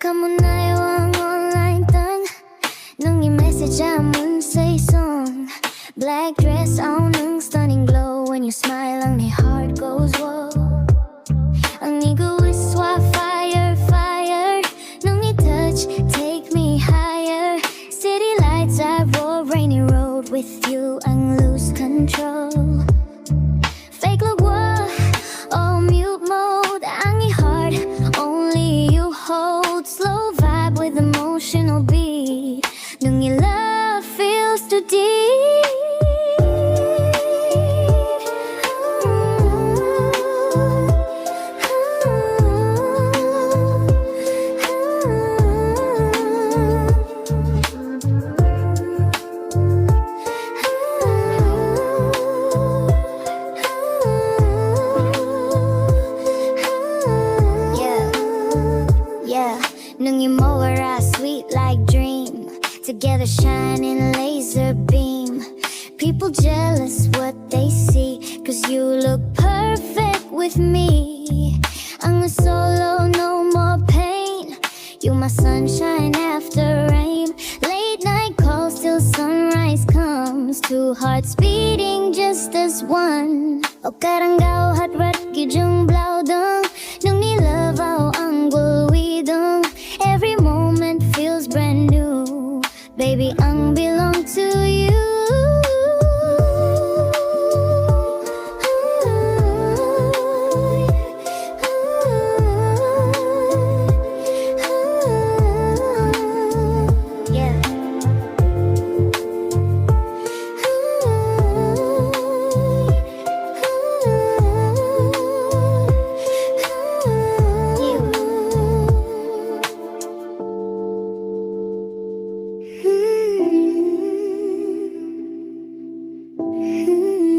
Kamu na yung online tang nung i-message amon sa isong black dress on ng stunning glow. When you smile, ang ni heart goes whoa. Ang iguiswa fire, fire nung i-touch, take me higher. City lights, I roll rainy road with you, ang lose control. Fake look, whoa, oh mute mode, ang i-heart, only you hold. Slow vibe with emotional beat, nung i-love feels too deep. Nung imo were a sweet like dream, together shining laser beam. People jealous what they see, cause you look perfect with me. Ang solo, no more pain. You my sunshine after rain. Late night calls till sunrise comes. Two hearts beating just as one. O karanggaw hatrat gijung blaudong. Nung nilavaw ang gulwidong. Every moment feels brand new. Baby, ang belong to you.